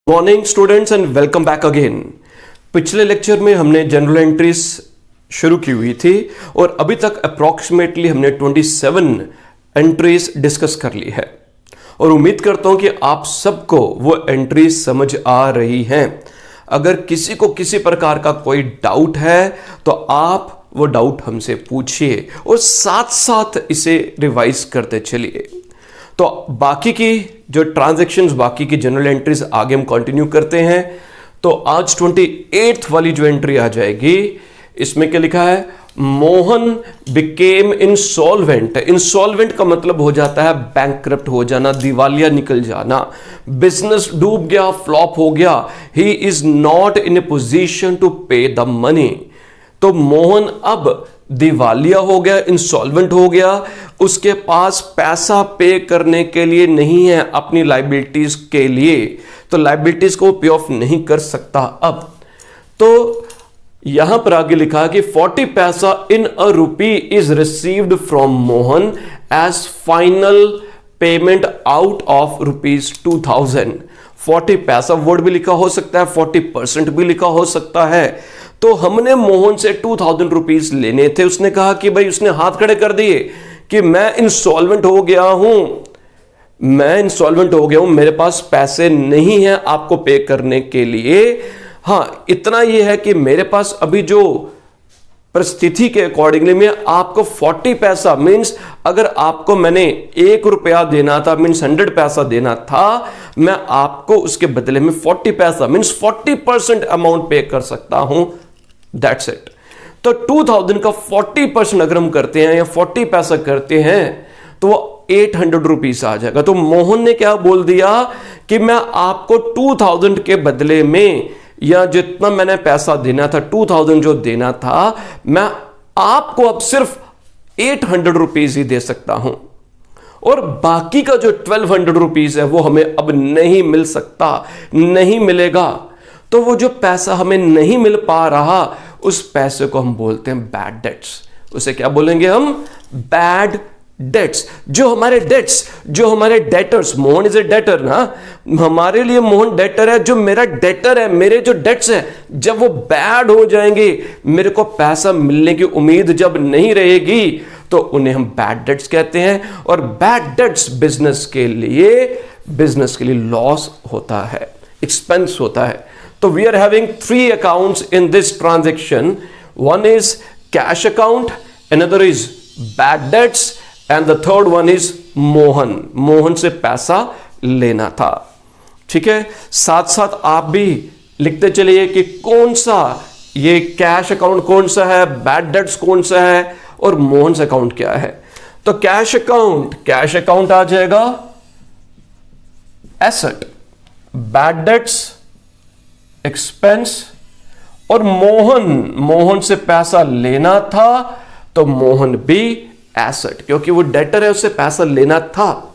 Morning students and welcome back again. पिछले lecture में हमने जनरल एंट्रीज शुरू की हुई थी और अभी तक अप्रॉक्सीमेटली हमने 27 एंट्रीज डिस्कस कर ली है और उम्मीद करता हूं कि आप सबको वो एंट्रीज समझ आ रही हैं। अगर किसी को किसी प्रकार का कोई डाउट है तो आप वो डाउट हमसे पूछिए और साथ साथ इसे रिवाइज करते चलिए। तो बाकी की जो ट्रांजैक्शंस, बाकी की जनरल एंट्रीज आगे हम कंटिन्यू करते हैं। तो आज 28th वाली जो एंट्री आ जाएगी, इसमें क्या लिखा है? Mohan became insolvent. इंसॉल्वेंट का मतलब हो जाता है बैंकक्रप्ट हो जाना, दिवालिया निकल जाना, बिजनेस डूब गया, फ्लॉप हो गया। He is not in a position to pay the money. तो मोहन अब दिवालिया हो गया, इंसॉल्वेंट हो गया, उसके पास पैसा पे करने के लिए नहीं है अपनी लाइबिलिटीज के लिए, तो लाइबिलिटीज को पे ऑफ नहीं कर सकता। अब तो यहां पर आगे लिखा कि 40 paisa in a rupee is received from Mohan as final payment out of ₹2000। 40 पैसा वर्ड भी लिखा हो सकता है, 40% भी लिखा हो सकता है। तो हमने मोहन से 2000 रुपीज लेने थे। उसने कहा कि भाई, उसने हाथ खड़े कर दिए कि मैं इंसॉल्वेंट हो गया हूं, मैं इंसॉल्वेंट हो गया हूं, मेरे पास पैसे नहीं है आपको पे करने के लिए। हां, इतना यह है कि मेरे पास अभी जो परिस्थिति के अकॉर्डिंगली मैं आपको 40 पैसा मीन्स, अगर आपको मैंने ₹1 देना था, मीन्स 100 पैसा देना था, मैं आपको उसके बदले में 40 पैसा मीन्स 40% अमाउंट पे कर सकता हूं। That's it. तो 2000 का 40% अगर हम करते हैं या 40 पैसा करते हैं तो वो 800 रुपीज आ जाएगा। तो मोहन ने क्या बोल दिया कि मैं आपको 2000 के बदले में, या जितना मैंने पैसा देना था 2000 जो देना था, मैं आपको अब सिर्फ 800 रुपीज ही दे सकता हूं और बाकी का जो 1200 रुपीज है वो हमें अब नहीं मिल सकता, नहीं मिलेगा। तो वो जो पैसा हमें नहीं मिल पा रहा, उस पैसे को हम बोलते हैं बैड डेट्स। उसे क्या बोलेंगे हम? Bad debts. जो हमारे डेट्स, जो हमारे debtors, Mohan is a debtor ना, हमारे लिए मोहन डेटर है। जो मेरा डेटर है, मेरे जो डेट्स है, जब वो बैड हो जाएंगे, मेरे को पैसा मिलने की उम्मीद जब नहीं रहेगी, तो उन्हें हम बैड डेट्स कहते हैं। और बैड डेट्स बिजनेस के लिए लॉस होता है, एक्सपेंस होता है। तो we are having 3 accounts in this transaction. One is cash account, another is bad debts and the third one is Mohan. Mohan से पैसा लेना था। ठीक है, साथ साथ आप भी लिखते चलिए कि कौन सा ये कैश अकाउंट कौन सा है, बैड डेट्स कौन सा है और मोहन से अकाउंट क्या है। तो कैश अकाउंट आ जाएगा एसेट, बैड डेट्स एक्सपेंस, और मोहन से पैसा लेना था तो मोहन भी एसेट, क्योंकि वो डेटर है, उससे पैसा लेना था।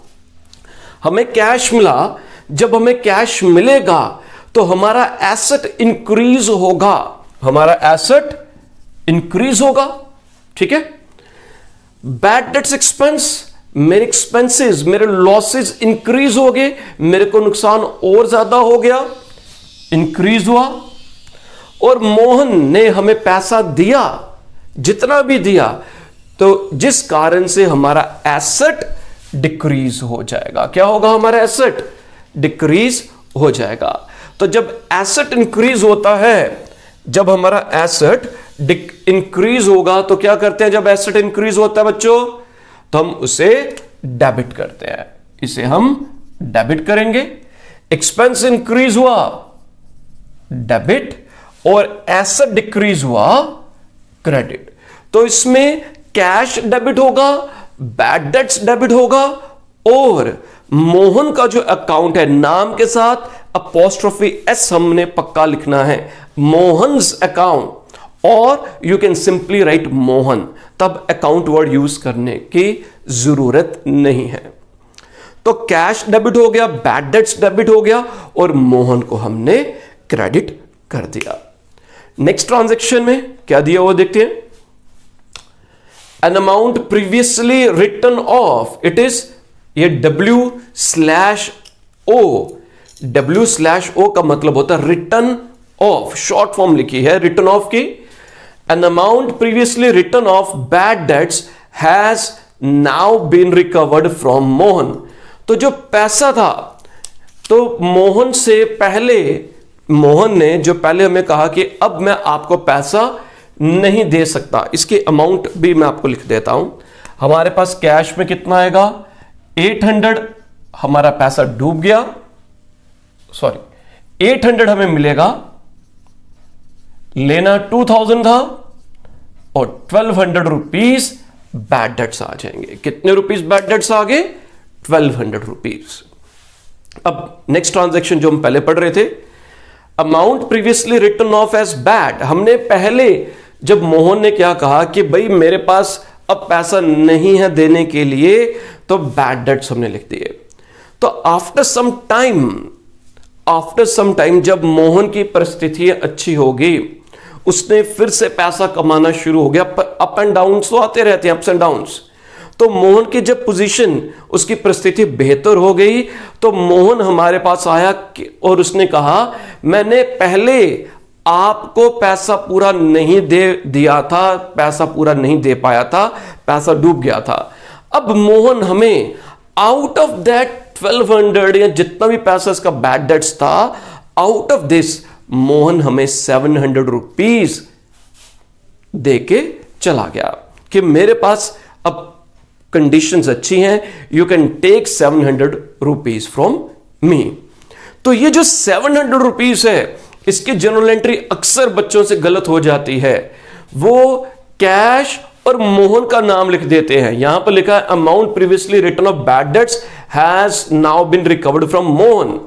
हमें कैश मिला, जब हमें कैश मिलेगा तो हमारा एसेट इंक्रीज होगा, हमारा एसेट इंक्रीज होगा। ठीक है। बैड डेट्स एक्सपेंस, मेरे एक्सपेंसेस, मेरे लॉसेस इंक्रीज हो गए, मेरे को नुकसान और ज्यादा हो गया, इंक्रीज हुआ। और मोहन ने हमें पैसा दिया, जितना भी दिया, तो जिस कारण से हमारा एसेट डिक्रीज हो जाएगा। क्या होगा? हमारा एसेट डिक्रीज हो जाएगा। तो जब एसेट इंक्रीज होता है, जब हमारा एसेट इंक्रीज होगा, तो क्या करते हैं? जब एसेट इंक्रीज होता है बच्चों, तो हम उसे डेबिट करते हैं, इसे हम डेबिट करेंगे। एक्सपेंस इंक्रीज हुआ, डेबिट, और एसेट डिक्रीज हुआ, क्रेडिट। तो इसमें कैश डेबिट होगा, बैड डेट्स डेबिट होगा, और मोहन का जो अकाउंट है, नाम के साथ अपॉस्ट्रोफी एस हमने पक्का लिखना है, मोहन्स अकाउंट, और you can simply write Mohan, तब अकाउंट वर्ड यूज करने की जरूरत नहीं है। तो कैश डेबिट हो गया, बैड डेट्स डेबिट हो गया, और मोहन को हमने क्रेडिट कर दिया। नेक्स्ट ट्रांजैक्शन में क्या दिया वो देखते हैं। N amount previously written of, it is ये W/O W/O का मतलब होता है रिटर्न ऑफ, शॉर्ट फॉर्म लिखी है रिटर्न ऑफ की। An amount previously written off bad debts has now been recovered from Mohan. तो जो पैसा था, तो मोहन से पहले, मोहन ने जो पहले हमें कहा कि अब मैं आपको पैसा नहीं दे सकता, इसकी अमाउंट भी मैं आपको लिख देता हूं। हमारे पास कैश में कितना आएगा 800, हमारा पैसा डूब गया, सॉरी 800 हमें मिलेगा, लेना 2000 था और 1200 रुपीज बैड डेट्स आ जाएंगे। कितने रुपीज बैड डेट्स आ गए 1200 रुपीज। अब नेक्स्ट ट्रांजैक्शन जो हम पहले पढ़ रहे थे, amount previously written off as bad, हमने पहले जब मोहन ने क्या कहा कि भाई मेरे पास अब पैसा नहीं है देने के लिए, तो बैड डेट्स हमने लिख दिए। तो आफ्टर सम टाइम जब मोहन की परिस्थितियां अच्छी हो गई, उसने फिर से पैसा कमाना शुरू हो गया। अप एंड डाउन्स तो आते रहते हैं, अप्स एंड डाउन्स। तो मोहन की जब पोजीशन, उसकी परिस्थिति बेहतर हो गई, तो मोहन हमारे पास आया और उसने कहा मैंने पहले आपको पैसा पूरा नहीं दे दिया था, पैसा पूरा नहीं दे पाया था, पैसा डूब गया था। अब मोहन हमें आउट ऑफ दैट 1200 या जितना भी पैसा इसका बैड डेट्स था, आउट ऑफ दिस मोहन हमें 700 रुपीज दे के चला गया कि मेरे पास अब कंडीशंस अच्छी हैं, you can take 700 rupees from me. तो ये जो 700 रुपीज है, इसकी जनरल एंट्री अक्सर बच्चों से गलत हो जाती है। वो कैश और मोहन का नाम लिख देते हैं। यहां पर लिखा है amount previously written off bad debts has now been recovered from Mohan.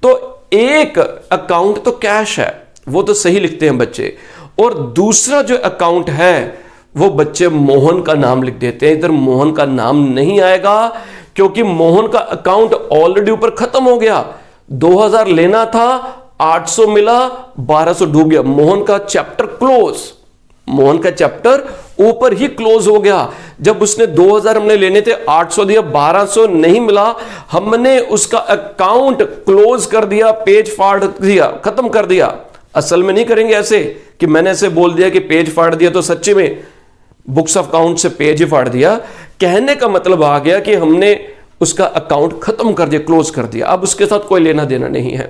तो एक अकाउंट तो कैश है, वो तो सही लिखते हैं बच्चे, और दूसरा जो अकाउंट है वो बच्चे मोहन का नाम लिख देते हैं। इधर मोहन का नाम नहीं आएगा क्योंकि मोहन का अकाउंट ऑलरेडी ऊपर खत्म हो गया। 2000 लेना था, 800 मिला, 1200 डूब गया। मोहन का चैप्टर क्लोज, मोहन का चैप्टर ऊपर ही क्लोज हो गया। जब उसने 2000 हमने लेने थे, 800 दिया, 1200 नहीं मिला, हमने उसका अकाउंट क्लोज कर दिया, पेज फाड़ दिया, खत्म कर दिया। असल में नहीं करेंगे ऐसे कि मैंने ऐसे बोल दिया कि पेज फाड़ दिया तो सच्ची में बुक्स ऑफ अकाउंट से पेज ही फाड़ दिया। कहने का मतलब आ गया कि हमने उसका अकाउंट खत्म कर दिया, क्लोज कर दिया, अब उसके साथ कोई लेना देना नहीं है।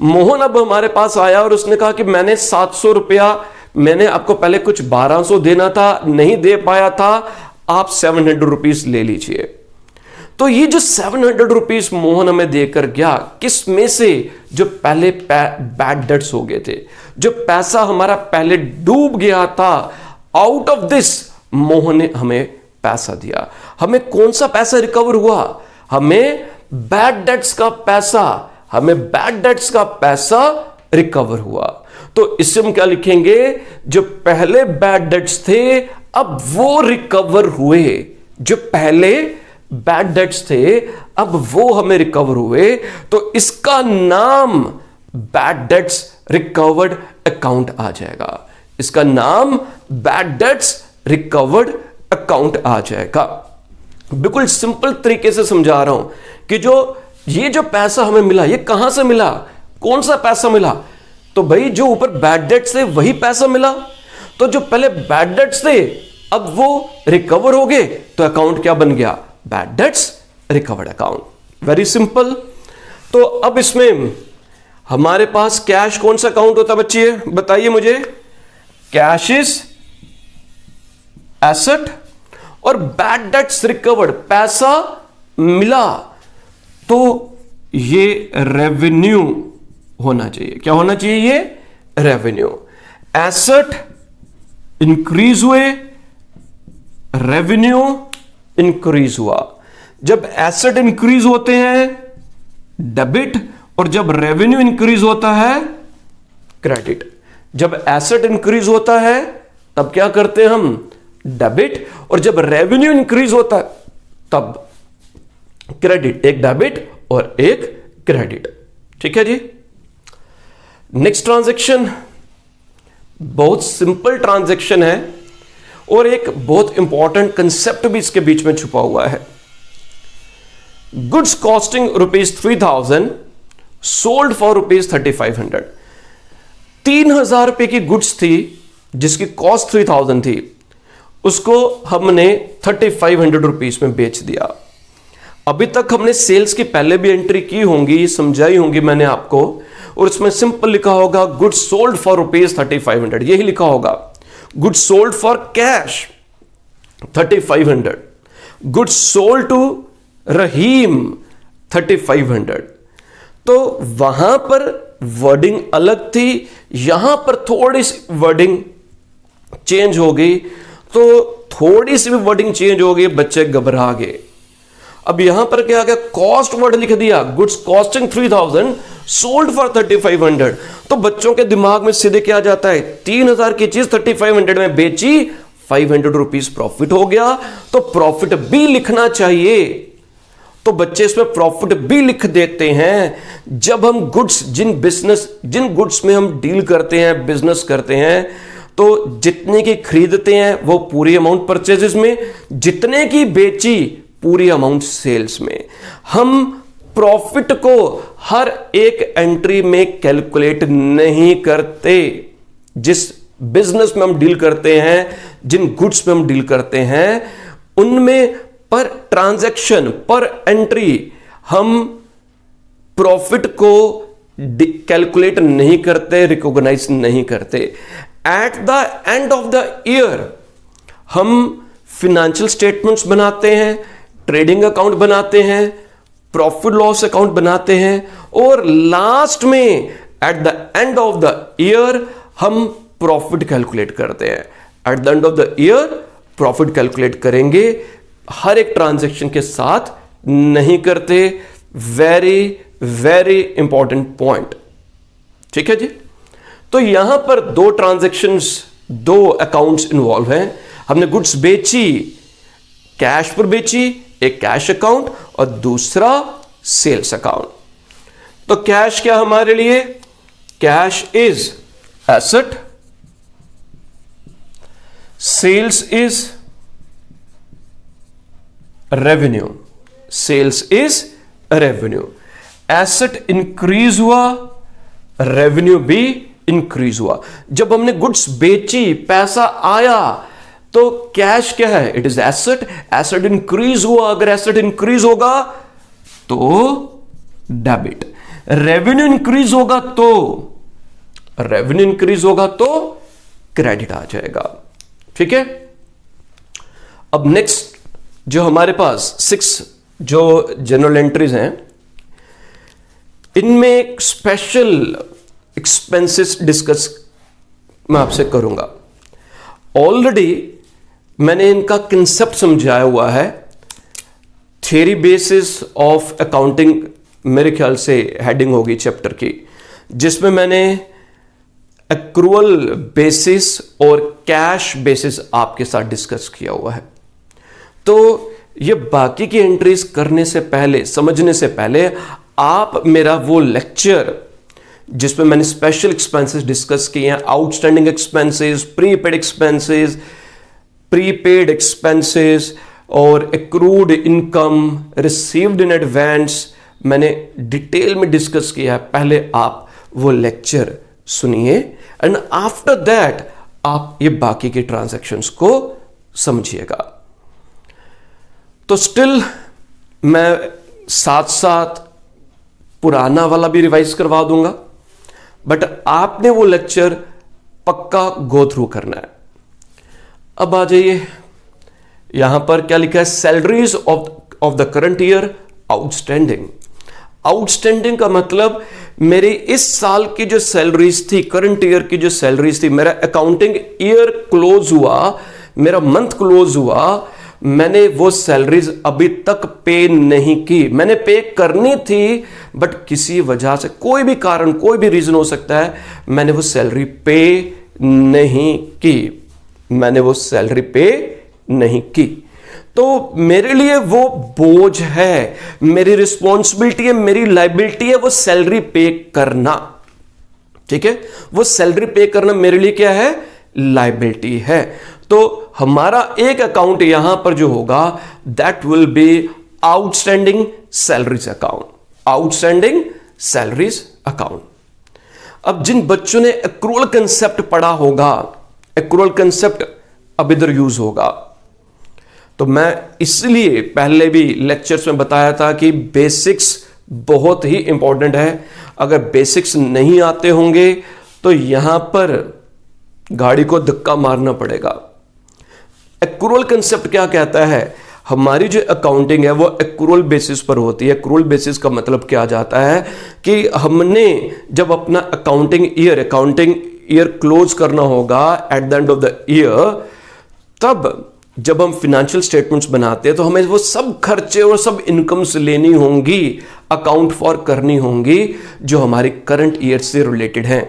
मोहन अब हमारे पास आया और उसने कहा कि मैंने 700 रुपया, मैंने आपको पहले कुछ 1200 देना था, नहीं दे पाया था, आप 700 रुपीज ले लीजिए। तो ये जो 700 रुपीज मोहन हमें देकर गया, किस में से, जो पहले बैड डेट्स हो गए थे, जो पैसा हमारा पहले डूब गया था, आउट ऑफ दिस मोहन ने हमें पैसा दिया। हमें कौन सा पैसा रिकवर हुआ? हमें बैड डेट्स का पैसा, हमें बैड डेट्स का पैसा रिकवर हुआ। तो इससे हम क्या लिखेंगे, जो पहले बैड डेट्स थे अब वो रिकवर हुए। जो पहले बैड डेट्स थे अब वो हमें रिकवर हुए, तो इसका नाम बैड डेट्स रिकवर्ड अकाउंट आ जाएगा। इसका नाम बैड डेट्स रिकवर्ड अकाउंट आ जाएगा। बिल्कुल सिंपल तरीके से समझा रहा हूं कि ये जो पैसा हमें मिला, ये कहां से मिला, कौन सा पैसा मिला? तो भाई जो ऊपर बैड डेट्स थे वही पैसा मिला। तो जो पहले बैड डेट्स थे अब वो रिकवर हो गए, तो अकाउंट क्या बन गया? Bad debts recovered account. Very simple. तो अब इसमें हमारे पास कैश कौन सा अकाउंट होता है बच्चे, बताइए मुझे। कैश इज एसेट और बैड डेट्स रिकवर्ड, पैसा मिला, तो ये रेवेन्यू होना चाहिए। क्या होना चाहिए? ये रेवेन्यू। एसेट इंक्रीज हुए, रेवेन्यू इंक्रीज हुआ। जब एसेट इंक्रीज होते हैं डेबिट, और जब रेवेन्यू इंक्रीज होता है क्रेडिट। जब एसेट इंक्रीज होता है तब क्या करते हैं हम? डेबिट। और जब रेवेन्यू इंक्रीज होता है तब क्रेडिट। एक डेबिट और एक क्रेडिट। ठीक है जी। नेक्स्ट ट्रांजैक्शन बहुत सिंपल ट्रांजैक्शन है और एक बहुत इंपॉर्टेंट कंसेप्ट भी इसके बीच में छुपा हुआ है। Goods costing ₹3000 sold for ₹3500। 3,000 रुपए की गुड्स थी जिसकी कॉस्ट 3,000 थी, उसको हमने 3,500 रुपीज में बेच दिया। अभी तक हमने सेल्स की पहले भी एंट्री की होंगी, समझाई होंगी मैंने आपको, और उसमें सिंपल लिखा होगा गुड्स सोल्ड फॉर ₹3,500, यही लिखा होगा। Goods sold for cash 3,500, goods sold to Rahim 3,500। तो वहां पर वर्डिंग अलग थी, यहां पर थोड़ी सी वर्डिंग चेंज हो गई। तो थोड़ी सी भी वर्डिंग चेंज हो गई, बच्चे घबरा गए। अब यहां पर क्या आ गया, कॉस्ट वर्ड लिख दिया, गुड्स कॉस्टिंग 3,000 सोल्ड फॉर 3,500। तो बच्चों के दिमाग में सीधे क्या जाता है, 3,000 की चीज 3,500 में बेची, 500 रुपीज प्रॉफिट हो गया, तो प्रॉफिट भी लिखना चाहिए। तो बच्चे इसमें प्रॉफिट भी लिख देते हैं। जब हम गुड्स जिन गुड्स में हम डील करते हैं, बिजनेस करते हैं, तो जितने की खरीदते हैं वो पूरी अमाउंट परचेजेस में, जितने की बेची पूरी अमाउंट सेल्स में। हम प्रॉफिट को हर एक एंट्री में कैलकुलेट नहीं करते। जिस बिजनेस में हम डील करते हैं, जिन गुड्स में हम डील करते हैं, उनमें पर ट्रांजैक्शन, पर एंट्री हम प्रॉफिट को कैलकुलेट नहीं करते, रिकॉग्नाइज नहीं करते। At the end of the year हम फिनेंशियल स्टेटमेंट्स बनाते हैं, ट्रेडिंग अकाउंट बनाते हैं, प्रॉफिट लॉस अकाउंट बनाते हैं, और लास्ट में at the end of the year हम प्रॉफिट कैलकुलेट करते हैं। At the end of the year profit calculate करेंगे, हर एक ट्रांजैक्शन के साथ नहीं करते। वेरी वेरी इंपॉर्टेंट पॉइंट, ठीक है जी। तो यहां पर दो ट्रांजैक्शंस, दो अकाउंट्स इन्वॉल्व हैं। हमने गुड्स बेची, कैश पर बेची, एक कैश अकाउंट और दूसरा सेल्स अकाउंट। तो कैश क्या हमारे लिए, cash is asset, sales is revenue, sales is revenue. Asset increase हुआ, रेवेन्यू भी इंक्रीज हुआ। जब हमने गुड्स बेची, पैसा आया, तो कैश क्या है, it is asset. Asset increase हुआ, अगर एसेट इंक्रीज होगा तो डेबिट, रेवेन्यू इंक्रीज होगा तो, रेवेन्यू इंक्रीज होगा तो क्रेडिट आ जाएगा, ठीक है। अब नेक्स्ट जो हमारे पास 6 जो जनरल एंट्रीज हैं, इनमें एक स्पेशल एक्सपेंसेस डिस्कस मैं आपसे करूंगा। ऑलरेडी मैंने इनका कंसेप्ट समझाया हुआ है, थ्योरी बेसिस ऑफ अकाउंटिंग मेरे ख्याल से हेडिंग होगी चैप्टर की, जिसमें मैंने एक्रूअल बेसिस और कैश बेसिस आपके साथ डिस्कस किया हुआ है। तो ये बाकी की एंट्रीज करने से पहले, समझने से पहले, आप मेरा वो लेक्चर जिसमें मैंने स्पेशल एक्सपेंसेस डिस्कस किए हैं, outstanding expenses, prepaid expenses, prepaid expenses और accrued income, received in advance, मैंने डिटेल में डिस्कस किया है। पहले आप वो लेक्चर सुनिए एंड आफ्टर दैट आप ये बाकी के ट्रांजैक्शंस को समझिएगा। तो स्टिल मैं साथ साथ पुराना वाला भी रिवाइज करवा दूंगा, बट आपने वो लेक्चर पक्का गो थ्रू करना है। अब आ जाइए, यहां पर क्या लिखा है, salaries of the current year outstanding. Outstanding का मतलब मेरी इस साल की जो सैलरीज थी, करंट ईयर की जो सैलरीज थी, मेरा अकाउंटिंग ईयर क्लोज हुआ, मेरा मंथ क्लोज हुआ, मैंने वो सैलरीज अभी तक पे नहीं की। मैंने पे करनी थी बट किसी वजह से, कोई भी कारण, कोई भी रीजन हो सकता है, मैंने वो सैलरी पे नहीं की, मैंने वो सैलरी पे नहीं की। तो मेरे लिए वो बोझ है, मेरी रिस्पॉन्सिबिलिटी है, मेरी लायबिलिटी है वो सैलरी पे करना, ठीक है। वो सैलरी पे करना मेरे लिए क्या है, लायबिलिटी है। तो हमारा एक अकाउंट यहां पर जो होगा, that will be outstanding salaries account, outstanding salaries account. अब जिन बच्चों ने एक्रूअल कंसेप्ट पढ़ा होगा, एक्रूअल कंसेप्ट अब इधर यूज होगा। तो मैं इसलिए पहले भी लेक्चर्स में बताया था कि बेसिक्स बहुत ही इंपॉर्टेंट है। अगर बेसिक्स नहीं आते होंगे तो यहां पर गाड़ी को धक्का मारना पड़ेगा। एक्रूअल कंसेप्ट क्या कहता है? हमारी जो अकाउंटिंग है वो एक्रूअल बेसिस पर होती है। एक्रूअल बेसिस का मतलब क्या जाता है कि हमने जब अपना अकाउंटिंग ईयर क्लोज करना होगा at the end of the year, तब जब हम फिनेंशियल स्टेटमेंट्स बनाते हैं तो हमें वो सब खर्चे और सब इनकम्स लेनी होंगी, अकाउंट फॉर करनी होंगी जो हमारे करंट ईयर से रिलेटेड हैं।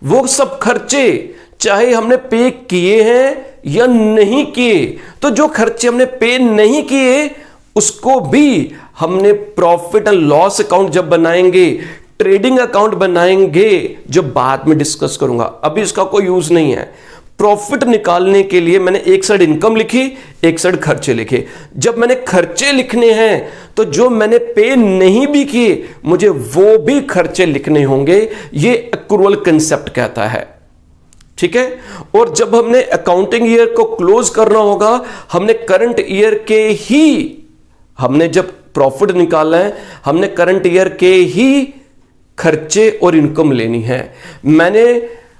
वो सब खर्चे चाहे हमने पे किए हैं या नहीं किए, तो जो खर्चे हमने पे नहीं किए उसको भी हमने प्रॉफिट एंड लॉस अकाउंट जब बनाएंगे, ट्रेडिंग अकाउंट बनाएंगे, जो बाद में डिस्कस करूंगा, अभी इसका कोई यूज नहीं है। प्रॉफिट निकालने के लिए मैंने एक साइड इनकम लिखी, एक साइड खर्चे लिखे। जब मैंने खर्चे लिखने हैं तो जो मैंने पे नहीं भी किए मुझे वो भी खर्चे लिखने होंगे। ये एक्रूअल कंसेप्ट कहता है, ठीक है। और जब हमने अकाउंटिंग ईयर को क्लोज करना होगा, हमने करंट ईयर के ही, हमने जब प्रॉफिट निकालना है हमने करंट ईयर के ही खर्चे और इनकम लेनी है।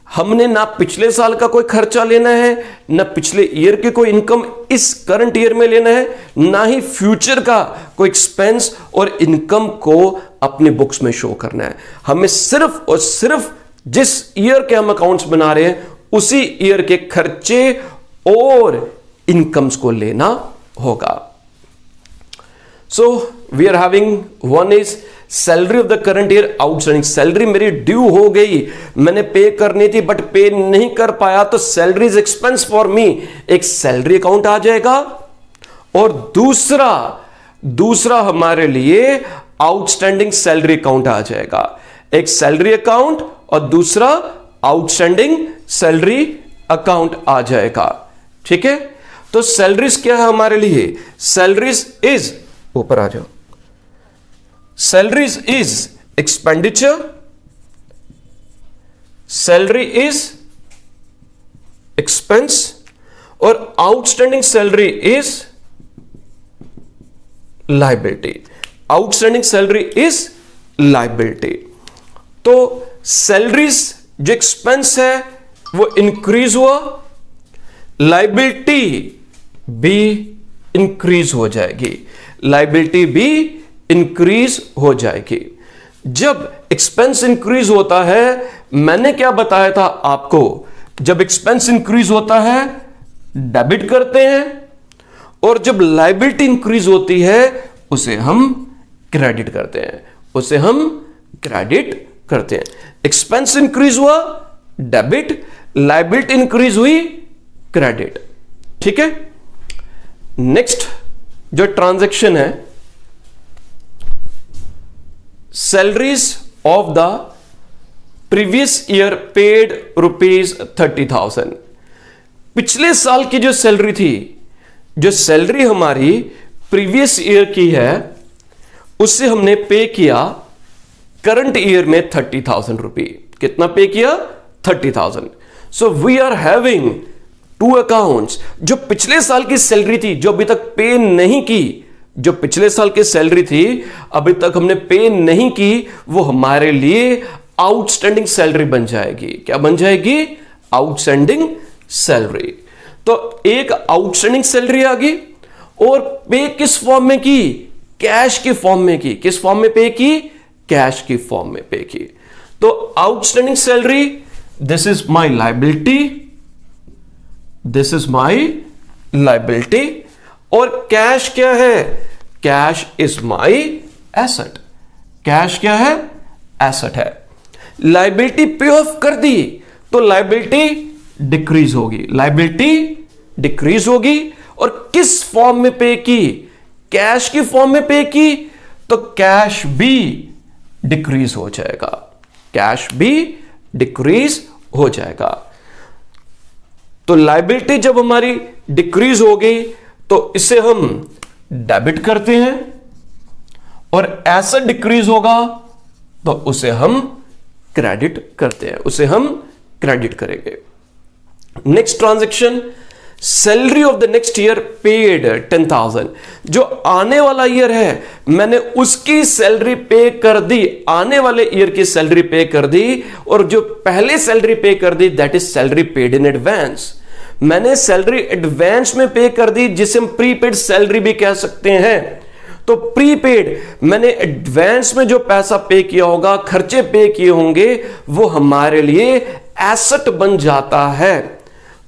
हमने ना पिछले साल का कोई खर्चा लेना है, ना पिछले ईयर की कोई इनकम इस करंट ईयर में लेना है, ना ही फ्यूचर का कोई एक्सपेंस और इनकम को अपने बुक्स में शो करना है। हमें सिर्फ और सिर्फ जिस ईयर के हम अकाउंट्स बना रहे हैं उसी ईयर के खर्चे और इनकम्स को लेना होगा। So we are having one is salary of the current year outstanding. Salary मेरी ड्यू हो गई, मैंने पे करनी थी बट पे नहीं कर पाया, तो salary is expense for me, एक सैलरी अकाउंट आ जाएगा। और दूसरा हमारे लिए आउटस्टैंडिंग सैलरी अकाउंट आ जाएगा। एक सैलरी अकाउंट और दूसरा आउटस्टैंडिंग सैलरी अकाउंट आ जाएगा, ठीक है। तो सैलरीज क्या है हमारे लिए? सैलरीज इज, ऊपर आ जाओ, salaries is expenditure, salary is expense और outstanding salary is liability. Outstanding salary is liability. तो सैलरीज जो एक्सपेंस है वो इंक्रीज हुआ, लायबिलिटी भी इंक्रीज हो जाएगी, लायबिलिटी भी इंक्रीज हो जाएगी। जब एक्सपेंस इंक्रीज होता है, मैंने क्या बताया था आपको, जब एक्सपेंस इंक्रीज होता है डेबिट करते हैं, और जब लायबिलिटी इंक्रीज होती है उसे हम क्रेडिट करते हैं, उसे हम क्रेडिट करते हैं। एक्सपेंस इंक्रीज हुआ डेबिट, लायबिलिटी इंक्रीज हुई क्रेडिट, ठीक है। नेक्स्ट जो ट्रांजैक्शन है, salaries of the previous year paid ₹30,000। पिछले साल की जो सैलरी थी, जो सैलरी हमारी प्रीवियस ईयर की है, उससे हमने पे किया करंट ईयर में ₹30,000। कितना पे किया? 30,000। So we are having two accounts. जो पिछले साल की सैलरी थी, जो अभी तक पे नहीं की, जो पिछले साल की सैलरी थी अभी तक हमने पे नहीं की, वो हमारे लिए आउटस्टैंडिंग सैलरी बन जाएगी। क्या बन जाएगी? Outstanding salary. तो एक आउटस्टैंडिंग सैलरी आ गई, और पे किस फॉर्म में की? कैश के फॉर्म में की। किस फॉर्म में पे की? कैश की फॉर्म में पे की। तो outstanding salary, this is my liability, this is my liability. और कैश क्या है? Cash is my asset. Cash क्या है? एसेट है। लायबिलिटी पे ऑफ कर दी तो लायबिलिटी डिक्रीज होगी, लायबिलिटी डिक्रीज होगी। और किस फॉर्म में पे की? कैश की फॉर्म में पे की, तो कैश भी डिक्रीज हो जाएगा, कैश भी डिक्रीज हो जाएगा। तो लायबिलिटी जब हमारी डिक्रीज हो गई तो इसे हम डेबिट करते हैं, और एसेट डिक्रीज होगा तो उसे हम क्रेडिट करते हैं, उसे हम क्रेडिट करेंगे। Next transaction, salary of the next year paid 10,000। जो आने वाला ईयर है मैंने उसकी सैलरी पे कर दी, आने वाले ईयर की सैलरी पे कर दी, और जो पहले सैलरी पे कर दी that is salary paid in advance. मैंने सैलरी एडवांस में पे कर दी, जिसे हम प्रीपेड सैलरी भी कह सकते हैं। तो प्रीपेड, मैंने एडवांस में जो पैसा पे किया होगा, खर्चे पे किए होंगे, वो हमारे लिए एसेट बन जाता है।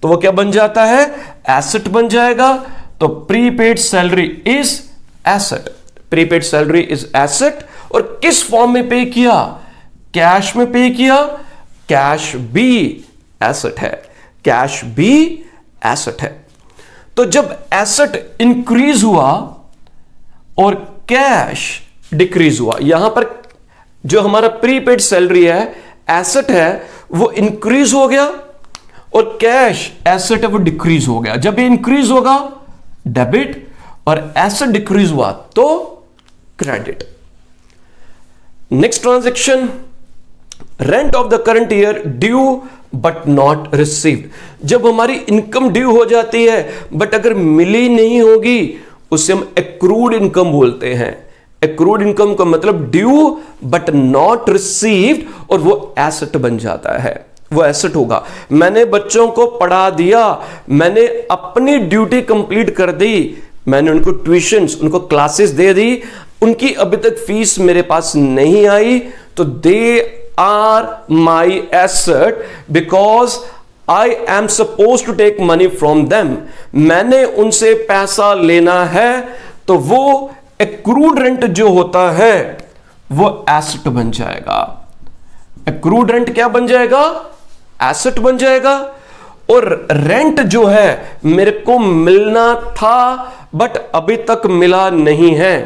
तो वो क्या बन जाता है? एसेट बन जाएगा। तो prepaid salary is asset, prepaid salary is asset. और किस फॉर्म में पे किया? कैश में पे किया। कैश भी एसेट है, कैश भी एसेट है। तो जब एसेट इंक्रीज हुआ और कैश डिक्रीज हुआ, यहां पर जो हमारा प्रीपेड सैलरी है, एसेट है, वो इंक्रीज हो गया, और कैश एसेट है वो डिक्रीज हो गया। जब ये इंक्रीज होगा डेबिट, और एसेट डिक्रीज हुआ तो credit. Next transaction, rent of the current year due but not received. जब हमारी इनकम ड्यू हो जाती है बट अगर मिली नहीं होगी, उसे हम एक्रूड इनकम बोलते हैं। एक्रूड इनकम का मतलब ड्यू बट नॉट रिसीव्ड, और वो एसेट बन जाता है, वो एसेट होगा। मैंने बच्चों को पढ़ा दिया, मैंने अपनी ड्यूटी कंप्लीट कर दी, मैंने उनको ट्यूशंस, उनको क्लासेस दे दी, उनकी अभी तक फीस मेरे पास नहीं आई, तो they are my asset because I am suppose to take money from them. मैंने उनसे पैसा लेना है, तो वो एक्रूड रेंट जो होता है वो एसेट बन जाएगा। एक्रूड रेंट क्या बन जाएगा? एसेट बन जाएगा। और रेंट जो है मेरे को मिलना था बट अभी तक मिला नहीं है,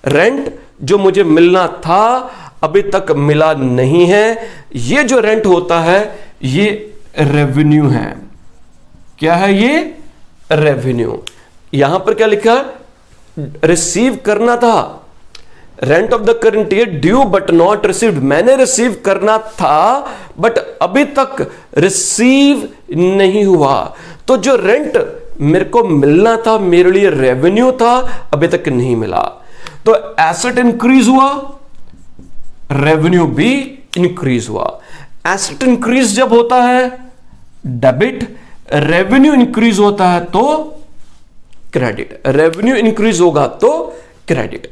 रेंट जो मुझे मिलना था अभी तक मिला नहीं है, ये जो रेंट होता है ये रेवेन्यू है। क्या है ये? रेवेन्यू। यहां पर क्या लिखा? रिसीव करना था, rent of the current year due but not received. मैंने रिसीव करना था बट अभी तक रिसीव नहीं हुआ। तो जो रेंट मेरे को मिलना था, मेरे लिए रेवेन्यू था, अभी तक नहीं मिला। तो एसेट इंक्रीज हुआ, रेवेन्यू भी इंक्रीज हुआ। एसेट इंक्रीज जब होता है डेबिट, रेवेन्यू इंक्रीज होता है तो क्रेडिट। रेवेन्यू इंक्रीज होगा तो credit.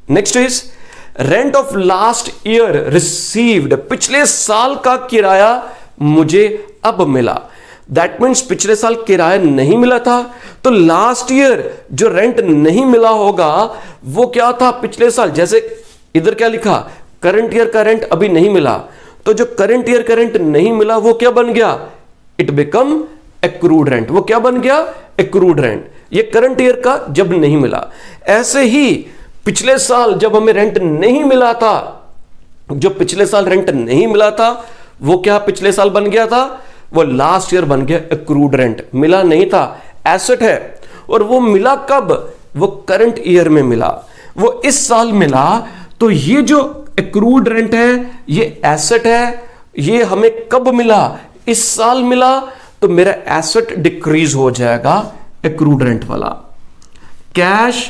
Next is rent of last year received. पिछले साल का किराया मुझे अब मिला। दैट मीन्स पिछले साल किराया नहीं मिला था, तो लास्ट ईयर जो रेंट नहीं मिला होगा वो क्या था? पिछले साल। जैसे इधर क्या लिखा? करंट ईयर का रेंट अभी नहीं मिला, तो जो करंट ईयर का रेंट नहीं मिला वो क्या बन गया? It become accrued rent. वो क्या बन गया? Accrued rent. ये करंट ईयर का जब नहीं मिला। ऐसे ही पिछले साल जब हमें रेंट नहीं मिला था, जो पिछले साल रेंट नहीं मिला था वो क्या पिछले साल बन गया था? वो लास्ट ईयर बन गया एक्रूड रेंट। मिला नहीं था, एसेट है। और वो मिला कब? वो करंट ईयर में मिला, वो इस साल मिला। तो ये जो एक्रूड रेंट है ये एसेट है। ये हमें कब मिला? इस साल मिला। तो मेरा एसेट डिक्रीज हो जाएगा एक्रूड रेंट वाला। कैश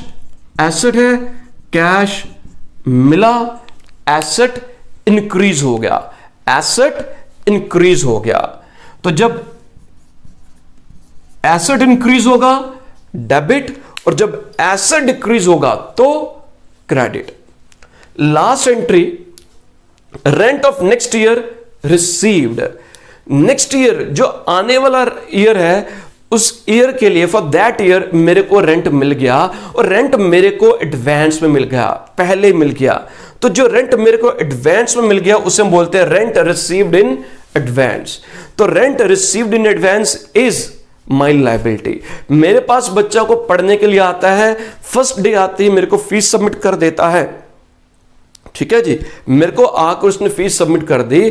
एसेट है, कैश मिला, एसेट इंक्रीज हो गया, एसेट इंक्रीज हो गया। तो जब एसेट इंक्रीज होगा डेबिट, और जब एसेट डिक्रीज होगा तो credit. Last entry, rent of next year received. Next year जो आने वाला ईयर है, उस ईयर के लिए, फॉर दैट ईयर मेरे को रेंट मिल गया, और रेंट मेरे को एडवांस में मिल गया, पहले मिल गया। तो जो रेंट मेरे को एडवांस में मिल गया उसे हम बोलते हैं रेंट रिसीव्ड इन एडवांस। तो rent received in advance is my liability. मेरे पास बच्चा को पढ़ने के लिए आता है, फर्स्ट डे आती है मेरे को फीस सबमिट कर देता है, ठीक है जी, मेरे को आकर उसने फीस सबमिट कर दी।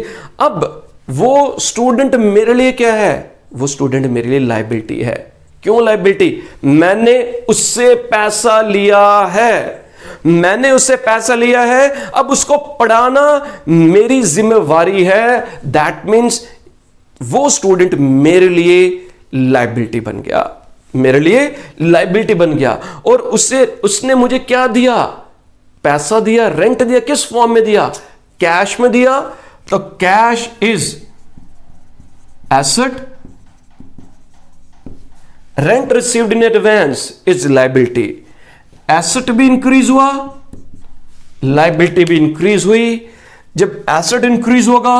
अब वो स्टूडेंट मेरे लिए क्या है? वो स्टूडेंट मेरे लिए लायबिलिटी है। क्यों लायबिलिटी? मैंने उससे पैसा लिया है। मैंने उससे पैसा लिया है, अब उसको पढ़ाना मेरी जिम्मेवारी है। दैट मीन्स वो स्टूडेंट मेरे लिए लायबिलिटी बन गया, मेरे लिए लायबिलिटी बन गया। और उसने मुझे क्या दिया? पैसा दिया, रेंट दिया। किस फॉर्म में दिया? कैश में दिया। तो cash is asset, rent received in advance is liability. Asset भी इंक्रीज हुआ, लायबिलिटी भी इंक्रीज हुई। जब एसेट इंक्रीज होगा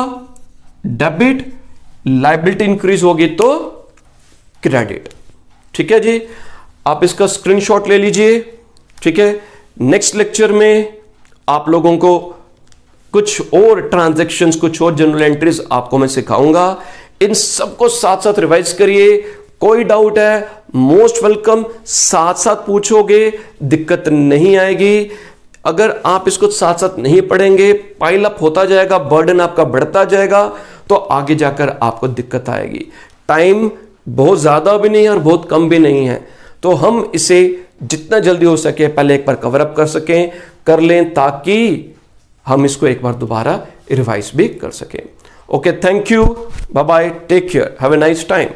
डेबिट, लायबिलिटी इंक्रीज होगी तो क्रेडिट। ठीक है जी, आप इसका स्क्रीनशॉट ले लीजिए। ठीक है, नेक्स्ट लेक्चर में आप लोगों को कुछ और ट्रांजैक्शंस, कुछ और जनरल एंट्रीज आपको मैं सिखाऊंगा। इन सबको साथ साथ रिवाइज करिए। कोई डाउट है मोस्ट वेलकम, साथ साथ पूछोगे, दिक्कत नहीं आएगी। अगर आप इसको साथ साथ नहीं पढ़ेंगे, पाइल अप होता जाएगा, बर्डन आपका बढ़ता जाएगा, तो आगे जाकर आपको दिक्कत आएगी। टाइम बहुत ज्यादा भी नहीं है और बहुत कम भी नहीं है, तो हम इसे जितना जल्दी हो सके पहले एक बार कवर अप कर लें, ताकि हम इसको एक बार दोबारा रिवाइज भी कर सकें। Okay, thank you, bye bye, take care, have a nice time.